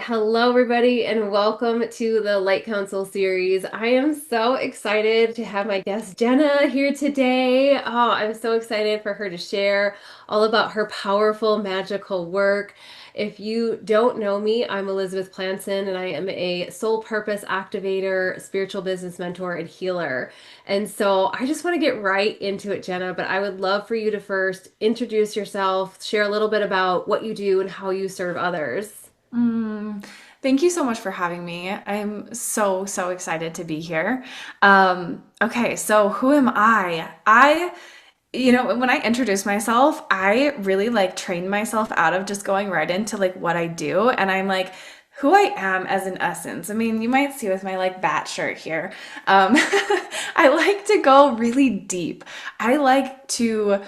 Hello, everybody, and welcome to the Light Council series. I am so excited to have my guest Jenna here today. Oh, I'm so excited for her to share all about her powerful, magical work. If you don't know me, I'm Elizabeth Planson, and I am a soul purpose activator, spiritual business mentor, and healer. And so I just want to get right into it, Jenna, but I would love for you to first introduce yourself, share a little bit about what you do and how you serve others. Mm, Thank you so much for having me. I'm so excited to be here. Okay, so who am I? When I introduce myself, I really like train myself out of just going right into like what I do. And I'm like, who I am as an essence. I mean, you might see with my like bat shirt here. I like to go really deep. I like to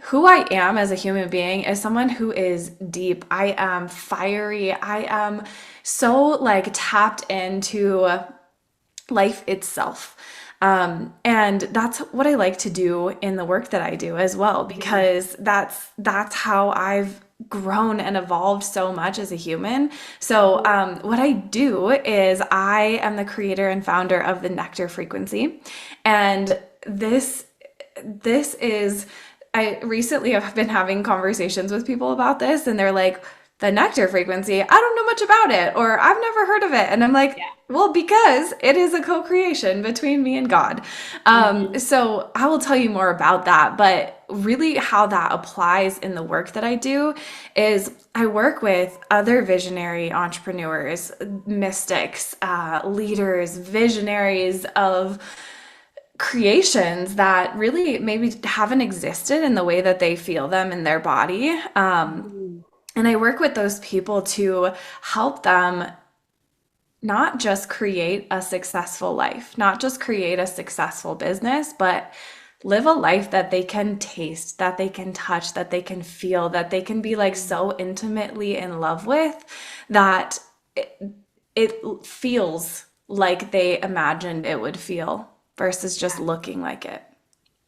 who I am as a human being is someone who is deep. I am fiery. I am so like tapped into life itself. And that's what I like to do in the work that I do as well, because that's how I've grown and evolved so much as a human. So, what I do is I am the creator and founder of the Nectar Frequency, and this is I recently have been having conversations with people about this, and they're like, the nectar frequency, I don't know much about it, or I've never heard of it. And I'm like, well, because it is a co creation between me and God. Mhm. So I will tell you more about that. But really, how that applies in the work that I do is I work with other visionary entrepreneurs, mystics, leaders, visionaries of creations that really maybe haven't existed in the way that they feel them in their body. Mhm. And I work with those people to help them not just create a successful life, not just create a successful business, but live a life that they can taste, that they can touch, that they can feel, that they can be like so intimately in love with that it feels like they imagined it would feel versus just looking like it.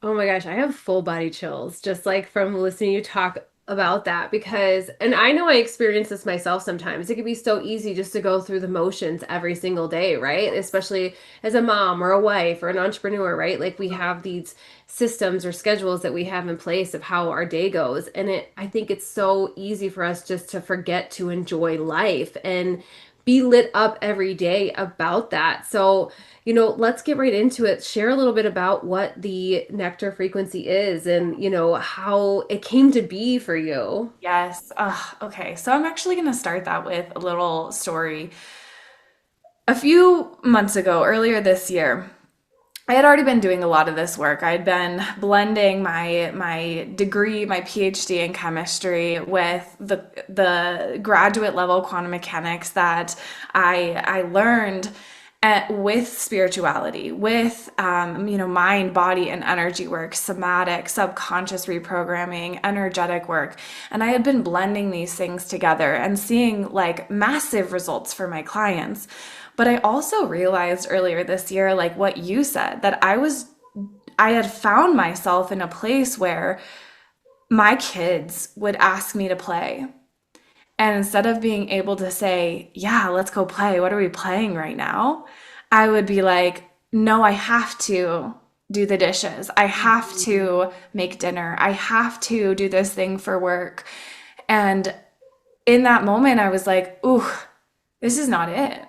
Oh my gosh, I have full body chills just like from listening to you talk about that because, and I know I experience this myself sometimes. It can be so easy just to go through the motions every single day, right? Especially as a mom or a wife or an entrepreneur, right? Like we have these systems or schedules that we have in place of how our day goes. And I think it's so easy for us just to forget to enjoy life and be lit up every day about that. So, let's get right into it. Share a little bit about what the nectar frequency is and, how it came to be for you. Yes. Okay. So I'm actually going to start that with a little story. A few months ago, earlier this year, I had already been doing a lot of this work. I'd been blending my degree, my PhD in chemistry with the graduate level quantum mechanics that I learned with spirituality, with mind, body, and energy work, somatic, subconscious reprogramming, energetic work, and I had been blending these things together and seeing like massive results for my clients. But I also realized earlier this year, like what you said, that I had found myself in a place where my kids would ask me to play. And instead of being able to say, yeah, let's go play, what are we playing right now? I would be like, no, I have to do the dishes. I have Mhm. to make dinner. I have to do this thing for work. And in that moment, I was like, ooh, this is not it.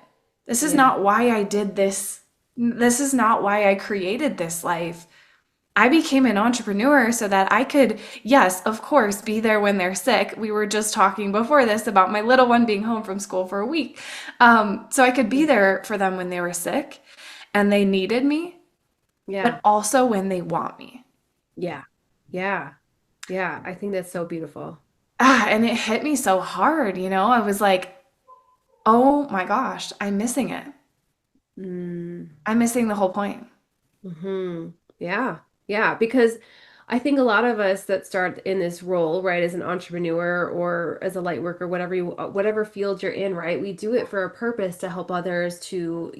This is Yeah. not why I did this. This is not why I created this life. I became an entrepreneur so that I could, yes, of course, be there when they're sick. We were just talking before this about my little one being home from school for a week. So I could be there for them when they were sick and they needed me, Yeah. but also when they want me. Yeah. Yeah. Yeah. I think that's so beautiful. And it hit me so hard, you know? I was like, oh my gosh, I'm missing it. Mm. I'm missing the whole point. Hmm. Yeah. Yeah. Because I think a lot of us that start in this role, right, as an entrepreneur or as a light worker, whatever field you're in, right, we do it for a purpose to help others, to,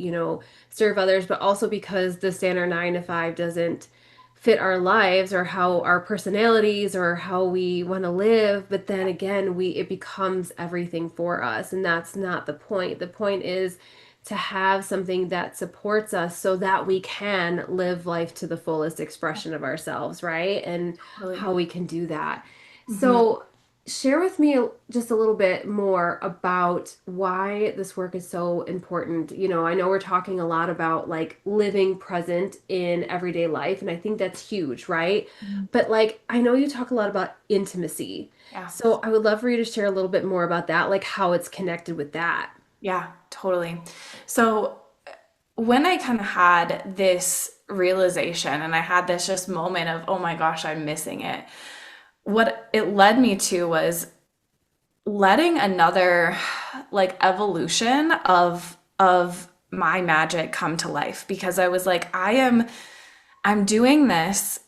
serve others, but also because the standard 9 to 5 doesn't fit our lives or how our personalities or how we want to live, but then again we it becomes everything for us, and that's not the point. The point is to have something that supports us so that we can live life to the fullest expression of ourselves, right? And Really. how we can do that. Hmm. So share with me just a little bit more about why this work is so important. I know we're talking a lot about like living present in everyday life, and I think that's huge, right? But like, I know you talk a lot about intimacy. Yeah. So I would love for you to share a little bit more about that, like how it's connected with that. Yeah, totally. So when I kind of had this realization and I had this just moment of, oh my gosh, I'm missing it, what it led me to was letting another like evolution of my magic come to life, because I was like, I'm doing this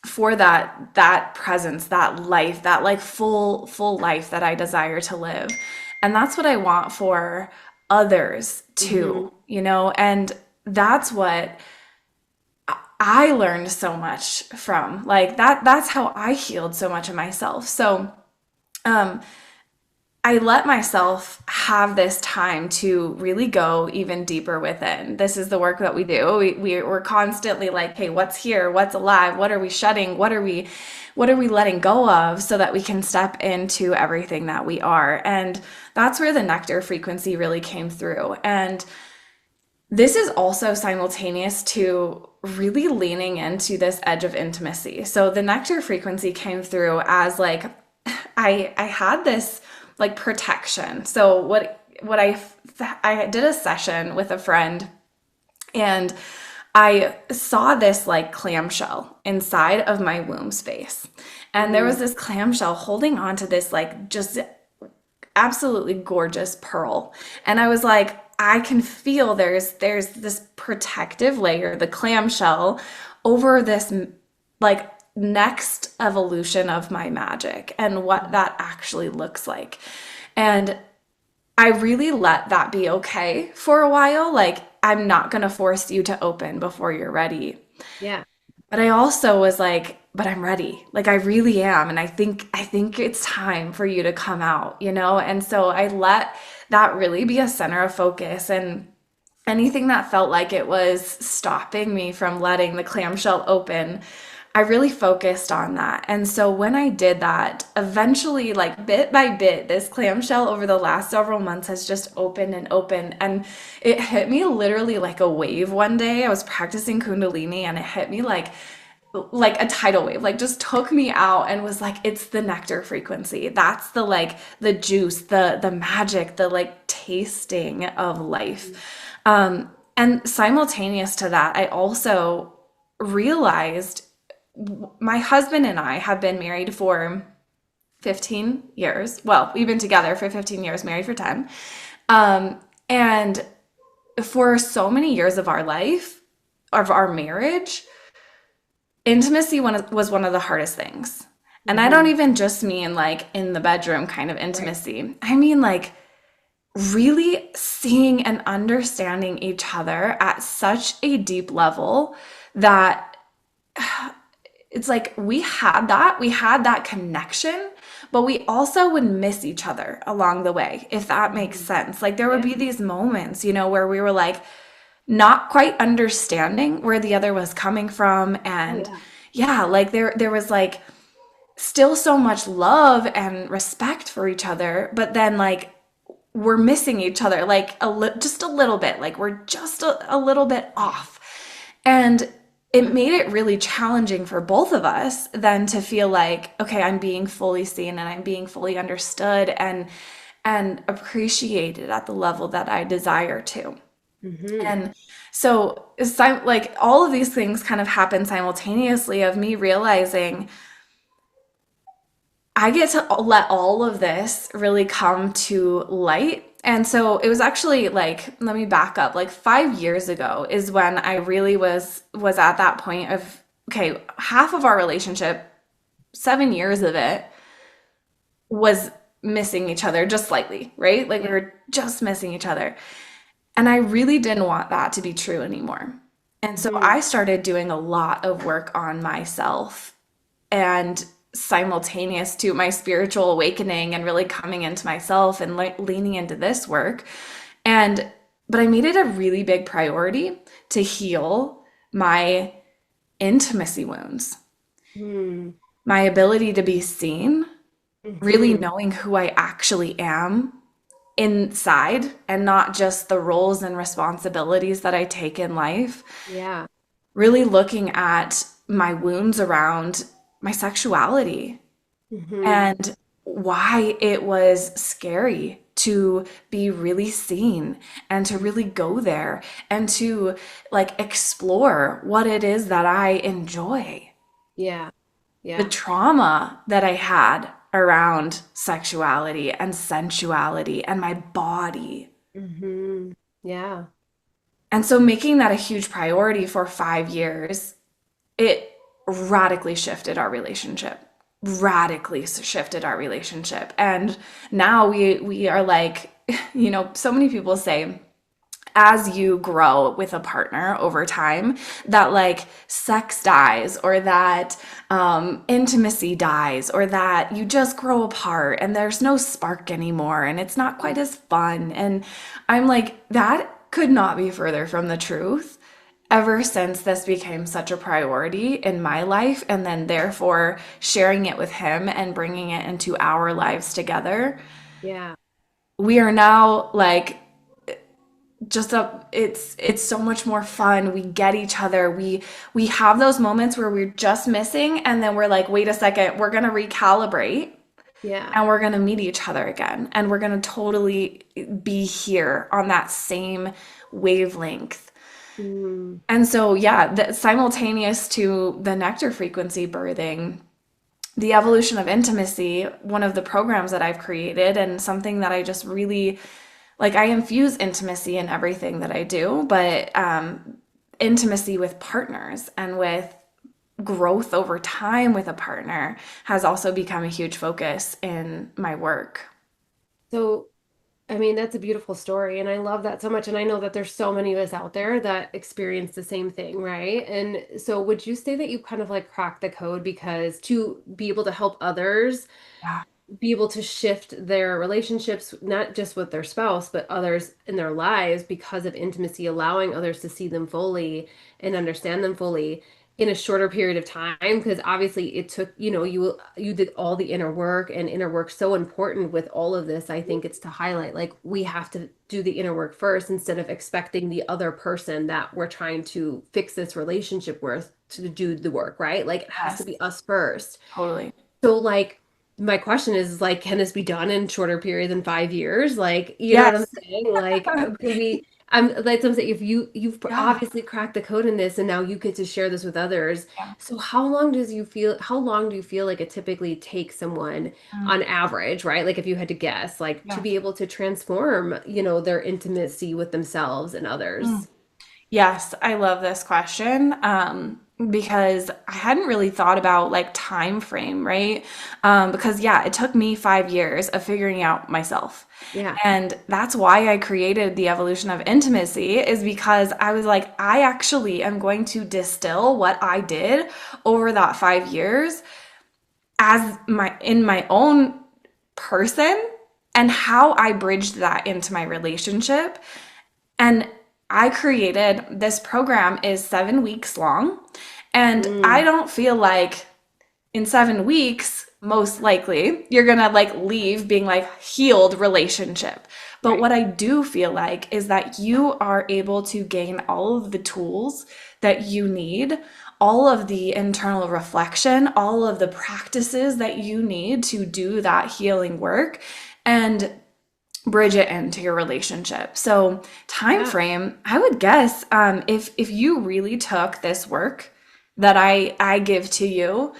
for that presence, that life, that like full life that I desire to live. And that's what I want for others Mm-hmm. too, and that's what I learned so much from. Like that's how I healed so much of myself. So um I let myself have this time to really go even deeper within. This is the work that we do. We're constantly like, hey, what's here? What's alive? What are we shedding? What are we letting go of so that we can step into everything that we are? And that's where the nectar frequency really came through. And this is also simultaneous to really leaning into this edge of intimacy. So the nectar frequency came through as like I had this like protection. So I did a session with a friend, and I saw this like clamshell inside of my womb space. And there was this clamshell holding on to this like just absolutely gorgeous pearl. And I was like, I can feel there's this protective layer, the clamshell, over this like next evolution of my magic and what that actually looks like. And I really let that be okay for a while. Like, I'm not going to force you to open before you're ready. Yeah. But I also was like, but I'm ready. Like I really am. And I think it's time for you to come out. And so I let that really be a center of focus, and anything that felt like it was stopping me from letting the clamshell open, I really focused on that. And so when I did that, eventually, like bit by bit, this clamshell over the last several months has just opened and opened. And it hit me literally like a wave one day. I was practicing Kundalini, and it hit me like a tidal wave, like just took me out and was like, it's the nectar frequency. That's the like the juice, the magic, the like tasting of life. And simultaneous to that, I also realized my husband and I have been married for 15 years. Well, we've been together for 15 years, married for 10. And for so many years of our life, of our marriage, intimacy was one of the hardest things. And I don't Mm-hmm. even just mean like in the bedroom kind of Right. intimacy. I mean like really seeing and understanding each other at such a deep level that it's like we had that connection, but we also would miss each other along the way, if that makes Mhm. sense. Like there would Yeah. be these moments, where we were like not quite understanding where the other was coming from. Oh And yeah. yeah, like there was like still so much love and respect for each other, but then like we're missing each other like just a little bit, like we're just a little bit off. And it made it really challenging for both of us then to feel like, okay, I'm being fully seen and I'm being fully understood and appreciated at the level that I desire to. Mm-hmm. And so like all of these things kind of happen simultaneously, of me realizing I get to let all of this really come to light. And so it was actually like, let me back up. Like 5 years ago is when I really was at that point of, okay, half of our relationship, 7 years of it was missing each other just slightly, right? Like we Yeah. were just missing each other. And I really didn't want that to be true anymore. And so Hmm. I started doing a lot of work on myself, and simultaneous to my spiritual awakening and really coming into myself and leaning into this work. And but I made it a really big priority to heal my intimacy wounds, Hmm. my ability to be seen, really Hmm. knowing who I actually am inside and not just the roles and responsibilities that I take in life. Yeah. Really looking at my wounds around my sexuality Hmm. and why it was scary to be really seen and to really go there and to like explore what it is that I enjoy. Yeah. The Yeah. trauma that I had around sexuality and sensuality and my body. Hmm. Yeah. And so making that a huge priority for 5 years, it radically shifted our relationship. Radically shifted our relationship. And now we are like, so many people say as you grow with a partner over time that like sex dies or that intimacy dies or that you just grow apart and there's no spark anymore and it's not quite as fun. And I'm like, that could not be further from the truth ever since this became such a priority in my life, and then therefore sharing it with him and bringing it into our lives together. Yeah. We are now like just a it's so much more fun. We get each other. We have those moments where we're just missing and then we're like, wait a second, we're going to recalibrate Yeah. and we're going to meet each other again and we're going to totally be here on that same wavelength. Mm. And so, yeah, simultaneous to the nectar frequency birthing, the evolution of intimacy, one of the programs that I've created, and something that I just really like, I infuse intimacy in everything that I do, but intimacy with partners and with growth over time with a partner has also become a huge focus in my work. So, I mean, that's a beautiful story, and I love that so much. And I know that there's so many of us out there that experience the same thing, right? And so, would you say that you kind of like cracked the code because to be able to help others Yeah. be able to shift their relationships, not just with their spouse, but others in their lives because of intimacy, allowing others to see them fully and understand them fully in a shorter period of time? Because obviously it took, you did all the inner work, and inner work so important with all of this. I think it's to highlight like we have to do the inner work first instead of expecting the other person that we're trying to fix this relationship with to do the work, right? Like it has to Yes, be us first. totally. So like my question is like, can this be done in shorter period than 5 years? Like, you know what I'm Yes. saying? Like, can we? I'm like I'm saying, if you've Yeah. obviously cracked the code in this, and now you get to share this with others. Yeah. So how long does you feel? How long do you feel like it typically takes someone Mm, on average, right? Like if you had to guess, like to yeah. be able to transform, their intimacy with themselves and others. Mm. Yes, I love this question because I hadn't really thought about like time frame, right? Because yeah, it took me 5 years of figuring out myself. Yeah. And that's why I created the evolution of intimacy is because I was like, I actually am going to distill what I did over that 5 years as my in my own person and how I bridged that into my relationship. And I created this program is 7 weeks long. And I Mm, don't feel like in 7 weeks, most likely, you're gonna like leave being like healed relationship. But right. what I do feel like is that you are able to gain all of the tools that you need, all of the internal reflection, all of the practices that you need to do that healing work. And bridge it into your relationship. So time Yeah. frame, I would guess if you really took this work that I give to you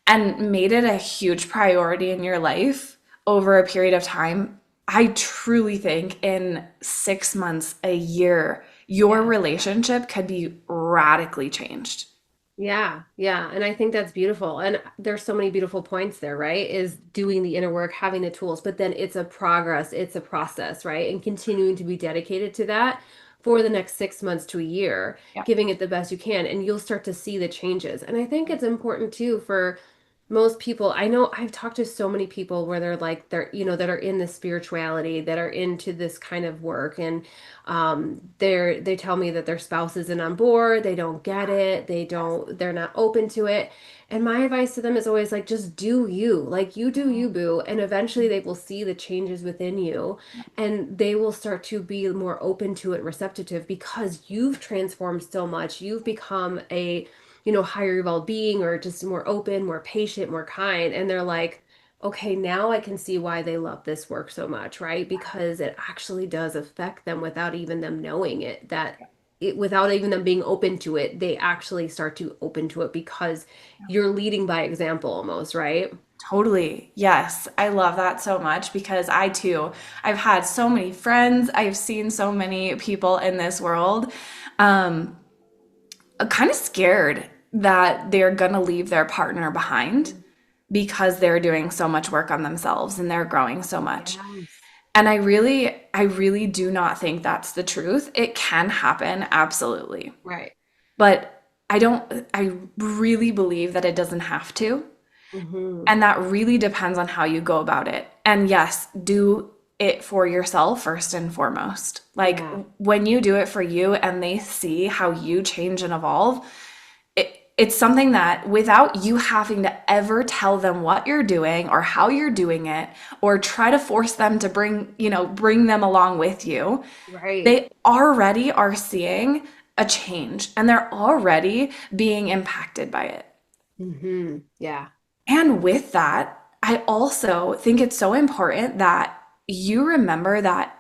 and made it a huge priority in your life over a period of time, I truly think in 6 months, a year, your Yeah. relationship could be radically changed. Yeah, yeah. And I think that's beautiful. And there's so many beautiful points there, right? Is doing the inner work, having the tools, but then it's a progress, it's a process, right? And continuing to be dedicated to that for the next 6 months to a year, Yeah. giving it the best you can, and you'll start to see the changes. And I think it's important too for most people. I know I've talked to so many people where they're like that are in this spirituality, that are into this kind of work, and they tell me that their spouse isn't on board, they don't get it, they're not open to it. And my advice to them is always like, just do you. Like, you do you, boo. And eventually they will see the changes within you, and they will start to be more open to it, receptive, because you've transformed so much. You've become a, higher evolved being, or just more open, more patient, more kind. And they're like, okay, now I can see why they love this work so much, right? Because it actually does affect them without even them knowing it, without even them being open to it, they actually start to open to it because you're leading by example almost, right? Totally. Yes. I love that so much because I too, I've had so many friends. I've seen so many people in this world, um, kind of scared that they're going to leave their partner behind because they're doing so much work on themselves and they're growing so much. Yes. And I really do not think that's the truth. It can happen, absolutely. Right. But I really believe that it doesn't have to. Hmm. And that really depends on how you go about it. And yes, do it for yourself first and foremost. Like Yeah. when you do it for you and they see how you change and evolve, it's something that without you having to ever tell them what you're doing or how you're doing it or try to force them to bring them along with you, Right. they already are seeing a change and they're already being impacted by it. Yeah. And with that, I also think it's so important that you remember that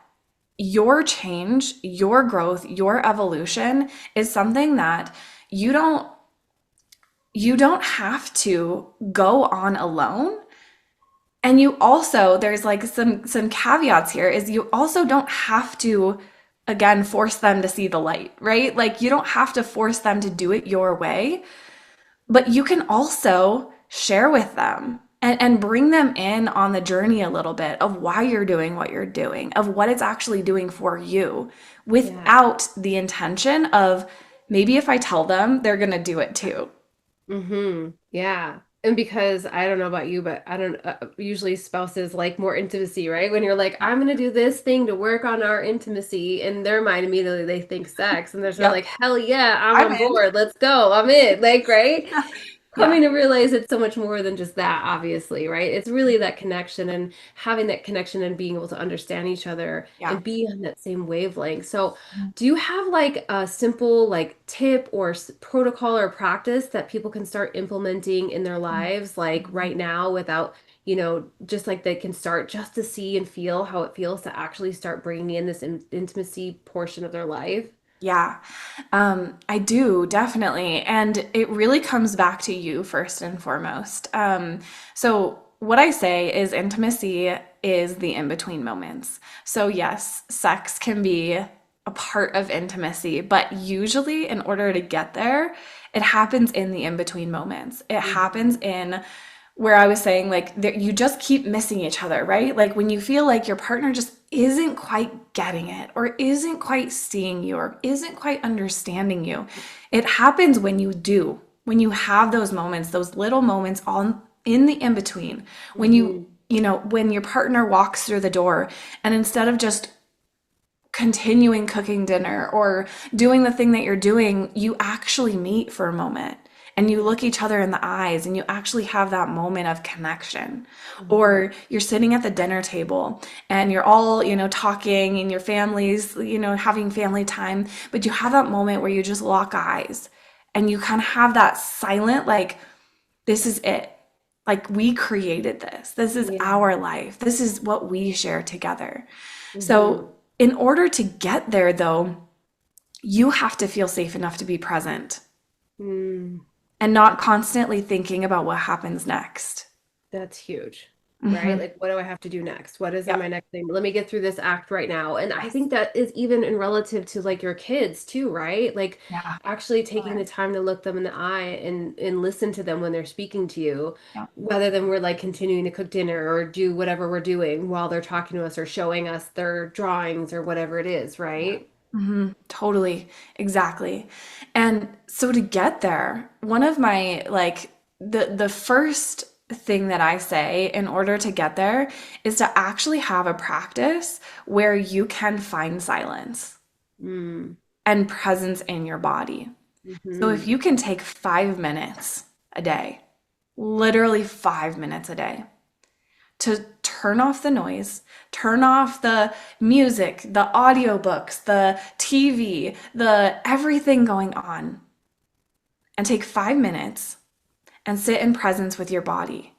your change, your growth, your evolution is something that you don't you don't have to go on alone. And you also, there's like some caveats here is you also don't have to again force them to see the light, right? Like you don't have to force them to do it your way. But you can also share with them and bring them in on the journey a little bit of why you're doing what you're doing, of what it's actually doing for you, Yeah. without the intention of maybe if I tell them, they're going to do it too. Yeah. And because I don't know about you, but I don't usually spouses like more intimacy, right? When you're like, I'm gonna do this thing to work on our intimacy, in their mind immediately they think sex, and they're Yep. like, hell yeah, I'm I'm on in. board. Let's go. I'm in. Like, right? Yeah. Coming to realize it's so much more than just that, obviously, right? It's really that connection, and having that connection and being able to understand each other Yeah. and be on that same wavelength. So, do you have like a simple like tip or protocol or practice that people can start implementing in their lives like right now without, just like they can start just to see and feel how it feels to actually start bringing in this intimacy portion of their life? Yeah, I do definitely. And it really comes back to you first and foremost. So, what I say is intimacy is the in between moments. So, yes, sex can be a part of intimacy, but usually, in order to get there, it happens in the in between moments. It happens Mhm. in where I was saying, like, you just keep missing each other, right? Like, when you feel like your partner just isn't quite getting it, or isn't quite seeing you, or isn't quite understanding you, it happens when you do, when you have those moments, those little moments on in the in between, when Mhm. when your partner walks through the door, and instead of just continuing cooking dinner or doing the thing that you're doing, you actually meet for a moment and you look each other in the eyes and you actually have that moment of connection. Mhm. Or you're sitting at the dinner table and you're all, talking and your families, having family time, but you have that moment where you just lock eyes and you kind of have that silent, like, this is it. Like, we created this. This is Yeah. our life. This is what we share together. Mhm. So, in order to get there, though, you have to feel safe enough to be present Mm. and not That's constantly thinking about what happens next. That's huge, right? Hmm. Like, what do I have to do next? What is Yep. my next thing? Let me get through this act right now. And I Yes. think that is even in relative to like your kids too, right? Like Yeah. actually taking Totally. the time to look them in the eye and listen to them when they're speaking to you, Yeah. rather than we're like continuing to cook dinner or do whatever we're doing while they're talking to us or showing us their drawings or whatever it is, Yeah. right? Totally. Exactly. And so to get there, one of my like the first thing that I say in order to get there is to actually have a practice where you can find silence Mm. and presence in your body. So if Hmm. you can take 5 minutes a day, literally 5 minutes a day, to turn off the noise, turn off the music, the audiobooks, the TV, the everything going on, and take 5 minutes and sit in presence with your body.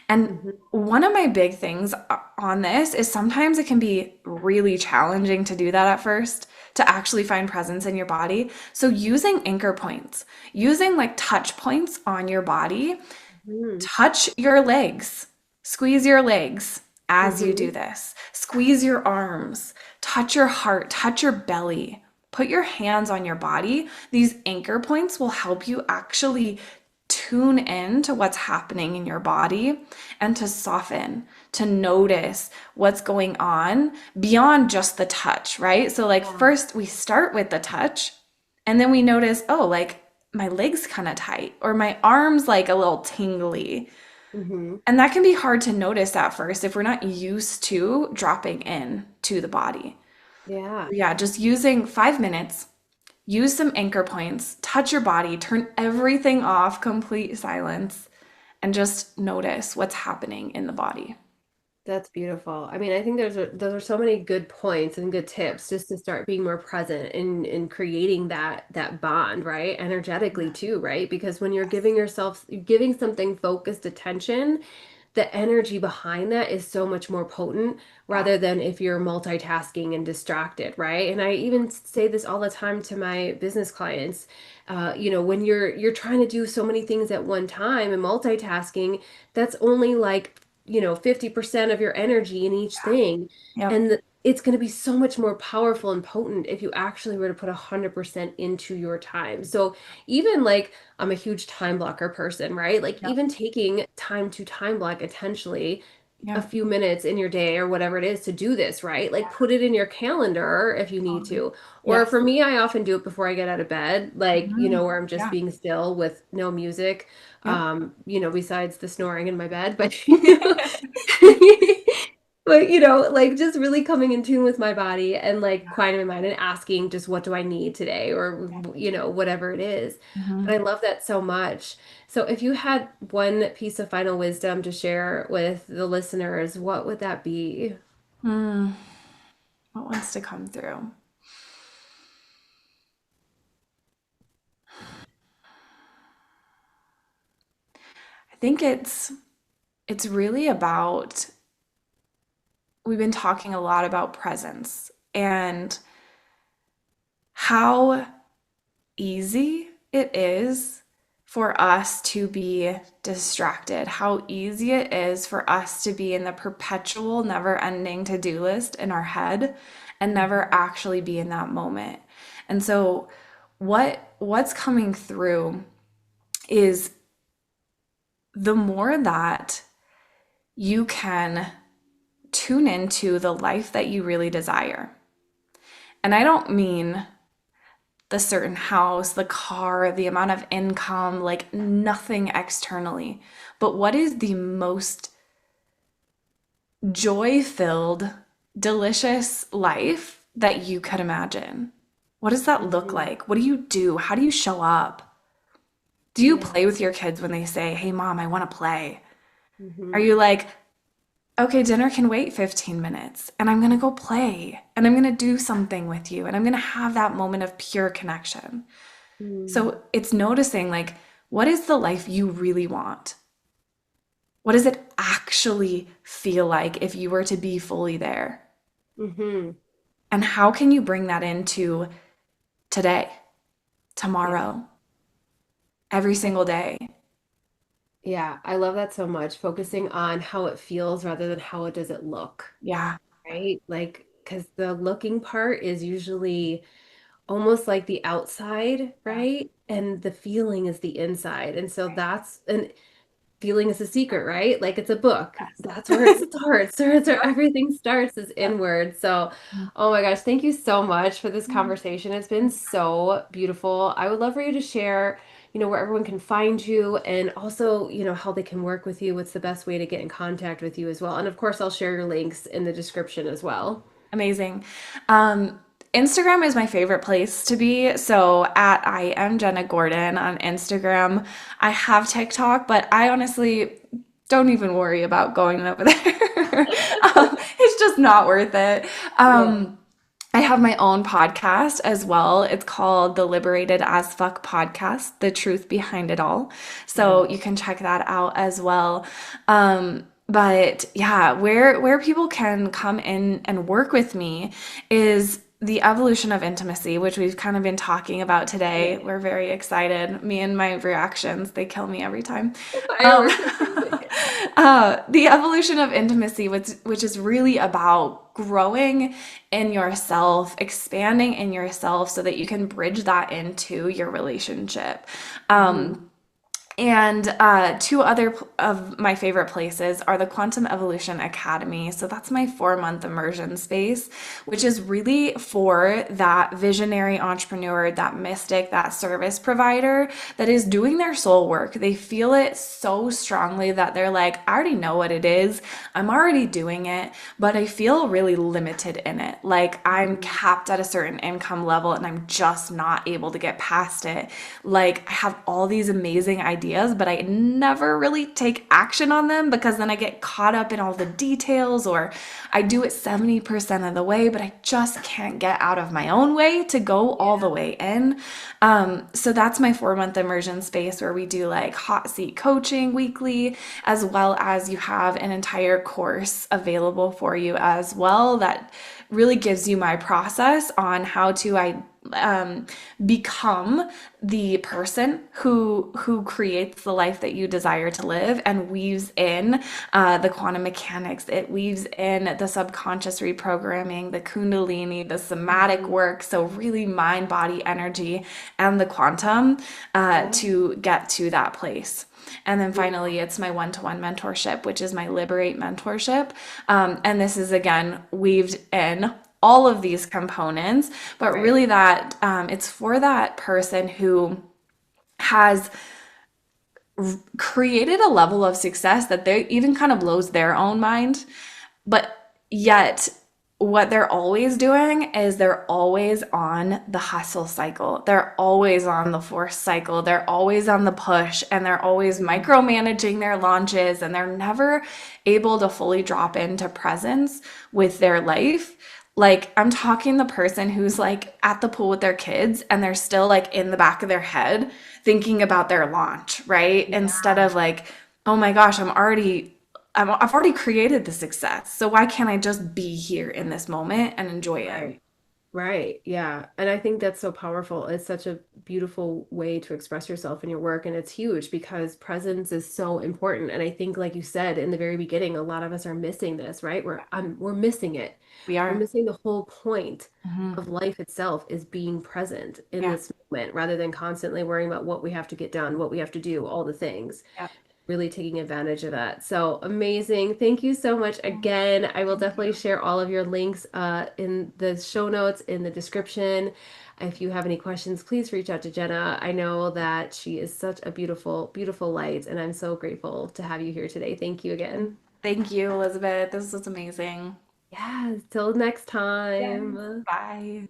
And Hmm. one of my big things on this is sometimes it can be really challenging to do that at first, to actually find presence in your body. So, using anchor points, using like touch points on your body, Hmm. touch your legs, squeeze your legs as you do Hmm. this, squeeze your arms, touch your heart, touch your belly. Put your hands on your body. These anchor points will help you actually tune in to what's happening in your body and to soften, to notice what's going on beyond just the touch, right? So, like, Yeah. first we start with the touch and then we notice, oh, like my legs kind of tight or my arms like a little tingly. Hmm. And that can be hard to notice at first if we're not used to dropping in to the body. Yeah. Yeah, just using 5 minutes, use some anchor points, touch your body, turn everything off, complete silence, and just notice what's happening in the body. That's beautiful. I mean, I think those are so many good points and good tips just to start being more present in creating that bond, right? Energetically too, right? Because when you're giving something focused attention, the energy behind that is so much more potent Yeah. rather than if you're multitasking and distracted, right? And I even say this all the time to my business clients. When you're trying to do so many things at one time and multitasking, that's only like 50% of your energy in each thing. Yep. And it's going to be so much more powerful and potent if you actually were to put 100% into your time. So even like I'm a huge time blocker person, right? Like Yep. even taking time to time block intentionally a Yeah. few minutes in your day or whatever it is to do this, right? Like put it in your calendar if you need Totally. to. Or Yes. for me, I often do it before I get out of bed, like, where I'm just Yeah. being still with no music, Yep. besides the snoring in my bed, but but like just really coming in tune with my body and like quieting my mind and asking just what do I need today or whatever it is. Mhm. But I love that so much. So if you had one piece of final wisdom to share with the listeners, what would that be? Hmm. What wants to come through? I think it's really about we've been talking a lot about presence and how easy it is for us to be distracted, how easy it is for us to be in the perpetual, never ending to do list in our head and never Mhm. actually be in that moment. And so, what's coming through is the more that you can tune into the life that you really desire. And I don't mean the certain house, the car, the amount of income, like nothing externally. But what is the most joy filled, delicious life that you could imagine? What does that look Mhm. like? What do you do? How do you show up? Do you Yeah. play with your kids when they say, "Hey, mom, I want to play"? Are Hmm. you like, okay, dinner can wait 15 minutes and I'm going to go play and I'm going to do something with you and I'm going to have that moment of pure connection? Mm. So it's noticing like, what is the life you really want? What does it actually feel like if you were to be fully there? Hmm. And how can you bring that into today, Yeah. tomorrow, every single day? Yeah. I love that so much. Focusing on how it feels rather than how it does it look, Yeah, right? Like, because the looking part is usually almost like the outside, yeah, right? And the feeling is the inside. And so feeling is a secret, right? Like it's a book. That's where it starts. That's where everything starts is Yep. inward. So, oh my gosh, thank you so much for this conversation. It's been so beautiful. I would love for you to share, where everyone can find you and also, how they can work with you. What's the best way to get in contact with you as well? And of course, I'll share your links in the description as well. Amazing. Instagram is my favorite place to be. So at I am Jenna Gordon on Instagram. I have TikTok, but I honestly don't even worry about going over there. It's just not worth it. Yeah. I have my own podcast as well. It's called the Liberated as Fuck Podcast, The Truth Behind It All. Yeah. So you can check that out as well. But yeah, where people can come in and work with me is the evolution of intimacy, which we've kind of been talking about today. Yeah. We're very excited. Me and my reactions, they kill me every time. Um, Fireworks. the evolution of intimacy, which is really about growing in yourself, expanding in yourself so that you can bridge that into your relationship. Mhm. And two other of my favorite places are the Quantum Evolution Academy. So that's my 4 month immersion space, which is really for that visionary entrepreneur, that mystic, that service provider that is doing their soul work. They feel it so strongly that they're like, I already know what it is. I'm already doing it, but I feel really limited in it. Like I'm Mhm. capped at a certain income level and I'm just not able to get past it. Like I have all these amazing ideas, but I never really take action on them because then I get caught up in all the details or I do it 70% of the way, but I just can't get out of my own way to go all the way in. So that's my 4 month immersion space where we do like hot seat coaching weekly, as well as you have an entire course available for you as well that really gives you my process on how to become the person who creates the life that you desire to live and weaves in the quantum mechanics. It weaves in the subconscious reprogramming, the kundalini, the somatic Mhm. work. So really mind, body, energy, and the quantum Yeah. to get to that place. And then finally, Beautiful. it's my one-to-one mentorship, which is my Liberate mentorship. And this is again weaved in all of these components, but Right. really that it's for that person who has created a level of success that they even kind of blows their own mind, but yet what they're always doing is they're always on the hustle cycle. They're always on the force cycle. They're always on the push and they're always Mhm. micromanaging their launches and they're never able to fully drop into presence with their life. Like I'm talking the person who's like at the pool with their kids and they're still like in the back of their head thinking about their launch, right? Instead Yeah. of like, oh my gosh, I've already created the success. So why can't I just be here in this moment and enjoy it? Right. Right. Yeah. And I think that's so powerful. It's such a beautiful way to express yourself in your work. And it's huge because presence is so important. And I think, like you said in the very beginning, a lot of us are missing this, right? We're missing it. We We're are. missing the whole point Hmm. of life itself is being present in Yeah. this moment rather than constantly worrying about what we have to get done, what we have to do, all the things. Yeah. Really taking advantage of that. So amazing. Thank you so much again. I will Thank definitely you. share all of your links in the show notes, in the description. If you have any questions, please reach out to Jenna. I know that she is such a beautiful, beautiful light, and I'm so grateful to have you here today. Thank you again. Thank you, Elizabeth. This was amazing. Yeah, till next Yes. time. Bye.